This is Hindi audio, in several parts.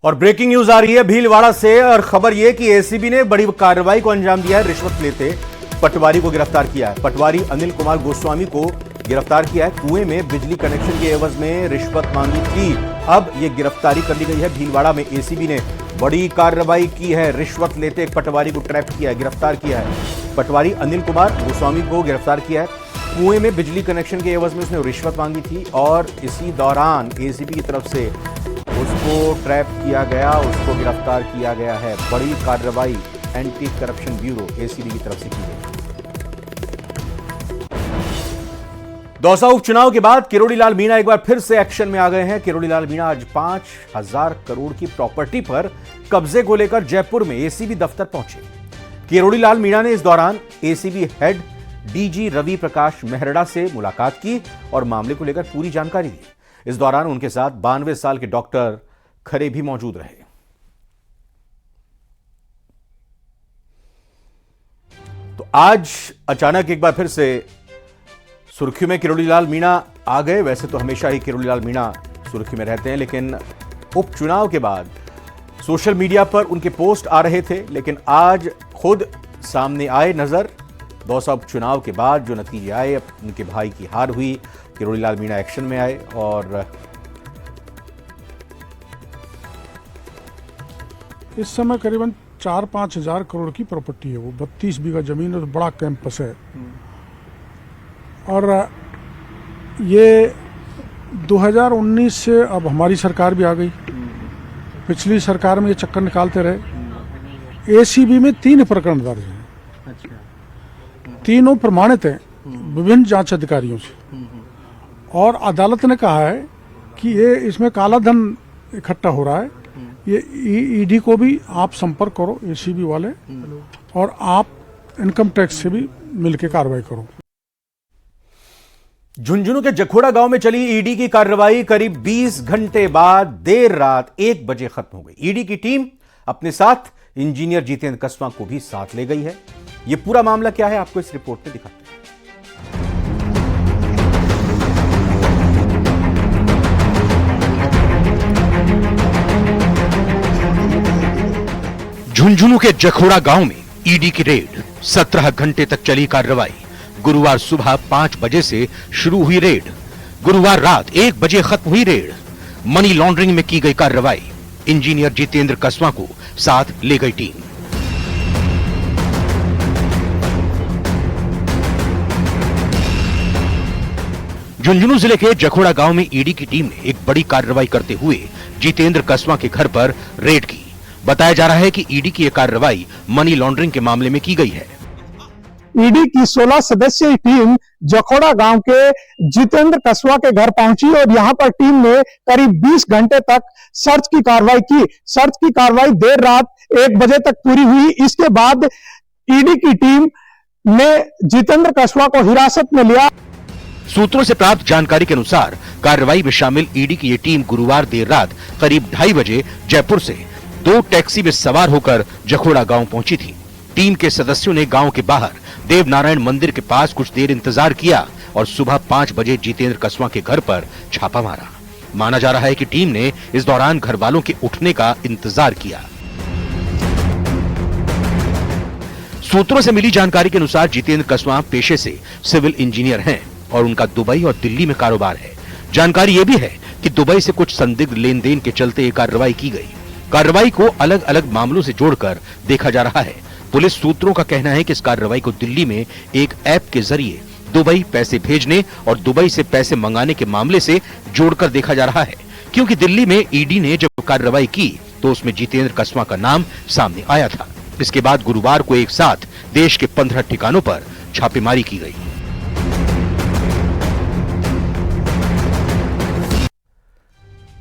और ब्रेकिंग न्यूज आ रही है भीलवाड़ा से और खबर यह कि एसीबी ने बड़ी कार्रवाई को अंजाम दिया है। रिश्वत लेते पटवारी को गिरफ्तार किया है। पटवारी अनिल कुमार गोस्वामी को गिरफ्तार किया है। कुएं में बिजली कनेक्शन के एवज में रिश्वत मांगी थी। अब यह गिरफ्तारी कर ली गई है। भीलवाड़ा में एसीबी ने बड़ी कार्रवाई की है। रिश्वत लेते एक पटवारी को ट्रैप किया है, गिरफ्तार किया है। पटवारी अनिल कुमार गोस्वामी को गिरफ्तार किया है। कुएं में बिजली कनेक्शन के एवज में उसने रिश्वत मांगी थी और इसी दौरान एसीबी की तरफ से उसको ट्रैप किया गया, उसको गिरफ्तार किया गया है। बड़ी कार्रवाई एंटी करप्शन ब्यूरो एसीबी की तरफ से की गई। दौसा उपचुनाव के बाद किरोड़ी लाल मीणा एक बार फिर से एक्शन में आ गए हैं। किरोड़ी लाल मीणा आज 5,000 करोड़ की प्रॉपर्टी पर कब्जे को लेकर जयपुर में एसीबी दफ्तर पहुंचे। किरोड़ी लाल मीणा ने इस दौरान ACB head DG Ravi Prakash Mehrada से मुलाकात की और मामले को लेकर पूरी जानकारी दी। इस दौरान उनके साथ 92 साल के डॉक्टर खरे भी मौजूद रहे। तो आज अचानक एक बार फिर से सुर्खी में किरोड़ी लाल मीणा आ गए। वैसे तो हमेशा ही किरोड़ी लाल मीणा सुर्खी में रहते हैं, लेकिन उपचुनाव के बाद सोशल मीडिया पर उनके पोस्ट आ रहे थे, लेकिन आज खुद सामने आए नजर। दौसा उपचुनाव के बाद जो नतीजे आए, उनके भाई की हार हुई, किरोड़ी लाल मीणा एक्शन में आए और इस समय करीबन 4-5 हजार करोड़ की प्रॉपर्टी है। वो 32 बीघा जमीन है, तो बड़ा कैंपस है। और ये 2019 से अब हमारी सरकार भी आ गई। पिछली सरकार में ये चक्कर निकालते रहे। एसीबी में 3 प्रकरण दर्ज हैं। तीनों प्रमाणित हैं विभिन्न जांच अधिकारियों से, और अदालत ने कहा है कि ये इसमें काला धन इकट्ठा हो रहा है। ये ईडी को भी आप संपर्क करो, एसीबी वाले, और आप इनकम टैक्स से भी मिलकर कार्रवाई करो। झुंझुनू के जखोड़ा गांव में चली ईडी की कार्रवाई करीब 20 घंटे बाद देर रात 1 बजे खत्म हो गई। ईडी की टीम अपने साथ इंजीनियर जितेंद्र कसवा को भी साथ ले गई है। यह पूरा मामला क्या है, आपको इस रिपोर्ट में दिखाते हैं। झुंझुनू के जखोड़ा गांव में ईडी की रेड। 17 घंटे तक चली कार्रवाई। गुरुवार सुबह 5 बजे से शुरू हुई रेड। गुरुवार रात 1 बजे खत्म हुई रेड। मनी लॉन्ड्रिंग में की गई कार्रवाई। इंजीनियर जितेंद्र कसवा को साथ ले गई टीम। झुंझुनू जिले के जखोड़ा गांव में ईडी की टीम ने एक बड़ी कार्रवाई करते हुए जितेंद्र कसवा के घर पर रेड की। बताया जा रहा है कि ईडी की यह कार्रवाई मनी लॉन्ड्रिंग के मामले में की गई है। ईडी की 16 सदस्यीय टीम जखोड़ा गांव के जितेंद्र कसवा के घर पहुंची और यहां पर टीम ने करीब 20 घंटे तक सर्च की कार्रवाई की। सर्च की कार्रवाई देर रात 1 बजे तक पूरी हुई। इसके बाद ईडी की टीम ने जितेंद्र कसवा को हिरासत में लिया। सूत्रों से प्राप्त जानकारी के अनुसार कार्रवाई में शामिल ईडी की ये टीम गुरुवार देर रात करीब 2:30 बजे जयपुर से 2 टैक्सी में सवार होकर जखोड़ा गांव पहुंची थी। टीम के सदस्यों ने गांव के बाहर देवनारायण मंदिर के पास कुछ देर इंतजार किया और सुबह 5 बजे जितेंद्र कसवा के घर पर छापा मारा। माना जा रहा है कि टीम ने इस दौरान घर वालों के उठने का इंतजार किया। सूत्रों से मिली जानकारी के अनुसार जितेंद्र कसवा पेशे से सिविल इंजीनियर हैं और उनका दुबई और दिल्ली में कारोबार है। जानकारी यह भी है कि दुबई से कुछ संदिग्ध लेन देन के चलते ये कार्रवाई की गई। कार्रवाई को अलग अलग मामलों से जोड़कर देखा जा रहा है। पुलिस सूत्रों का कहना है कि इस कार्रवाई को दिल्ली में एक ऐप के जरिए दुबई पैसे भेजने और दुबई से पैसे मंगाने के मामले से जोड़कर देखा जा रहा है, क्योंकि दिल्ली में ईडी ने जब कार्रवाई की तो उसमें जितेंद्र कसवा का नाम सामने आया था। इसके बाद गुरुवार को एक साथ देश के 15 ठिकानों पर छापेमारी की गई।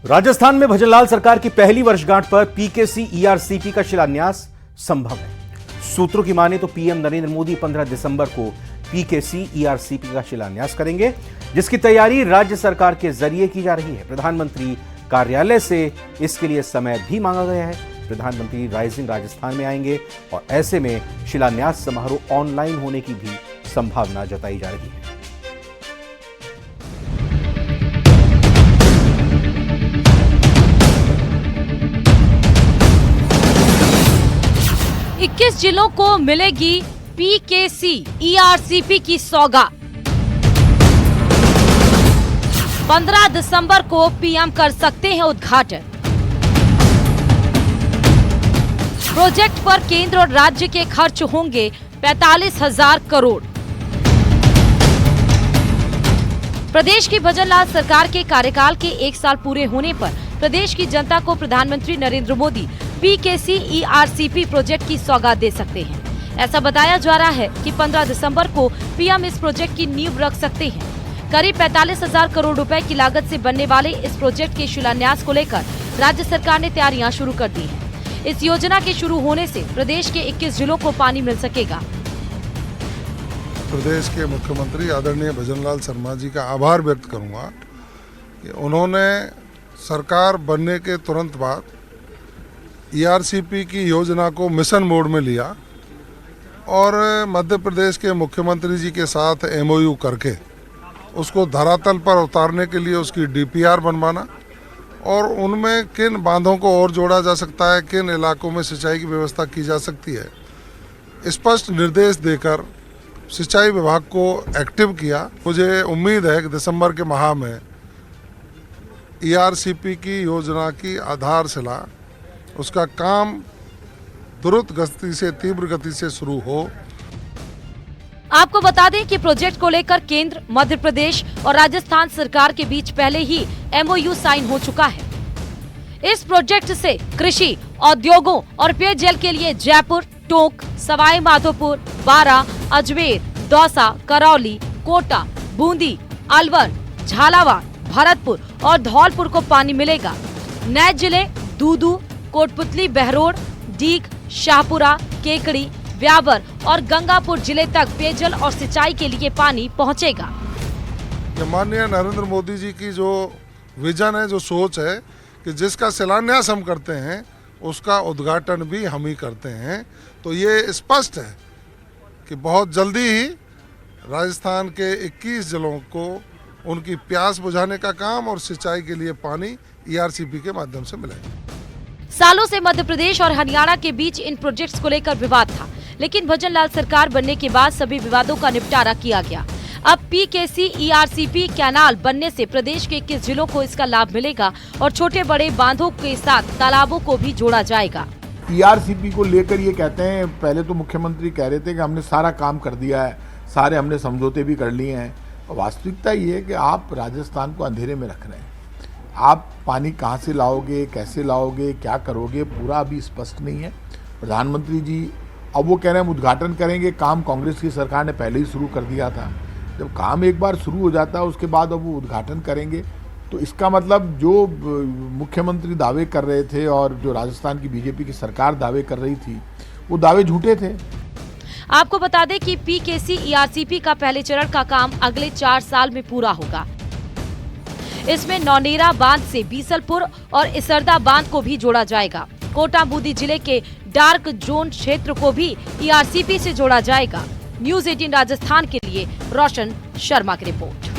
राजस्थान में भजनलाल सरकार की पहली वर्षगांठ पर पीकेसी ईआरसीपी का शिलान्यास संभव है। सूत्रों की माने तो पीएम नरेंद्र मोदी 15 दिसंबर को पीकेसी ईआरसीपी का शिलान्यास करेंगे, जिसकी तैयारी राज्य सरकार के जरिए की जा रही है। प्रधानमंत्री कार्यालय से इसके लिए समय भी मांगा गया है। प्रधानमंत्री राइजिंग राजस्थान में आएंगे और ऐसे में शिलान्यास समारोह ऑनलाइन होने की भी संभावना जताई जा रही है। 21 जिलों को मिलेगी पीकेसी ईआरसीपी की सौगात। 15 दिसंबर को पीएम कर सकते हैं उद्घाटन। प्रोजेक्ट पर केंद्र और राज्य के खर्च होंगे 45,000 करोड़। प्रदेश की भजनलाल सरकार के कार्यकाल के 1 साल पूरे होने पर प्रदेश की जनता को प्रधानमंत्री Narendra Modi PKC ERCP project की सौगात दे सकते हैं। ऐसा बताया जा रहा है कि 15 दिसंबर को पीएम इस प्रोजेक्ट की नींव रख सकते हैं। करीब 45,000 करोड़ रुपए की लागत से बनने वाले इस प्रोजेक्ट के शिलान्यास को लेकर राज्य सरकार ने तैयारियां शुरू कर दी हैं। इस योजना के शुरू होने से प्रदेश के 21 जिलों को पानी मिल सकेगा। प्रदेश के मुख्यमंत्री आदरणीय भजनलाल शर्मा जी का आभार व्यक्त करूंगा कि उन्होंने सरकार बनने के तुरंत बाद ईआरसीपी की योजना को मिशन मोड में लिया और मध्य प्रदेश के मुख्यमंत्री जी के साथ एमओयू करके उसको धरातल पर उतारने के लिए उसकी डीपीआर बनवाना और उनमें किन बांधों को और जोड़ा जा सकता है, किन इलाकों में सिंचाई की व्यवस्था की जा सकती है, स्पष्ट निर्देश देकर सिंचाई विभाग को एक्टिव किया। मुझे उम्मीद है कि दिसंबर के माह में ईआरसीपी की योजना की आधारशिला उसका काम द्रुत गति से, तीव्र गति से शुरू हो। आपको बता दें कि प्रोजेक्ट को लेकर केंद्र, मध्य प्रदेश और राजस्थान सरकार के बीच पहले ही एमओयू साइन हो चुका है। इस प्रोजेक्ट से कृषि, उद्योगों और पेयजल के लिए जयपुर, टोंक, सवाई माधोपुर, बारां, अजमेर, दौसा, करौली, कोटा, बूंदी, अलवर, झालावाड़, भरतपुर और धौलपुर को पानी मिलेगा। नए जिले दूदू, कोटपुतली, बहरोड, डीग, शाहपुरा, केकड़ी, व्यावर और गंगापुर जिले तक पेयजल और सिंचाई के लिए पानी पहुंचेगा। माननीय नरेंद्र मोदी जी की जो विजन है, जो सोच है कि जिसका शिलान्यास हम करते हैं उसका उद्घाटन भी हम ही करते हैं, तो ये स्पष्ट है कि बहुत जल्दी ही राजस्थान के 21 जिलों को उनकी प्यास बुझाने का काम और सिंचाई के लिए पानी ईआरसीपी के माध्यम से मिलेगा। सालों से मध्य प्रदेश और हरियाणा के बीच इन प्रोजेक्ट्स को लेकर विवाद था, लेकिन भजनलाल सरकार बनने के बाद सभी विवादों का निपटारा किया गया। अब पीकेसी ईआरसीपी कैनाल बनने से प्रदेश के 21 जिलों को इसका लाभ मिलेगा और छोटे बड़े बांधों के साथ तालाबों को भी जोड़ा जाएगा। ईआरसीपी को लेकर ये कहते हैं, पहले तो मुख्यमंत्री कह रहे थे कि हमने सारा काम कर दिया है, सारे हमने समझौते भी कर लिए हैं। वास्तविकता ये है कि आप राजस्थान को अंधेरे में रख रहे हैं। आप पानी कहाँ से लाओगे, कैसे लाओगे, क्या करोगे, पूरा अभी स्पष्ट नहीं है। प्रधानमंत्री जी अब वो कह रहे हैं हम उद्घाटन करेंगे। काम कांग्रेस की सरकार ने पहले ही शुरू कर दिया था। जब काम एक बार शुरू हो जाता है उसके बाद अब वो उद्घाटन करेंगे, तो इसका मतलब जो मुख्यमंत्री दावे कर रहे थे और जो राजस्थान की बीजेपी की सरकार दावे कर रही थी, वो दावे झूठे थे। आपको बता दें कि पीकेसी ईआरसीपी का पहले चरण का काम अगले 4 साल में पूरा होगा। इसमें नौनेरा बांध से बीसलपुर और इसरदा बांध को भी जोड़ा जाएगा। कोटा बूंदी जिले के डार्क जोन क्षेत्र को भी ईआरसीपी से जोड़ा जाएगा। न्यूज़ 18 राजस्थान के लिए रोशन शर्मा की रिपोर्ट।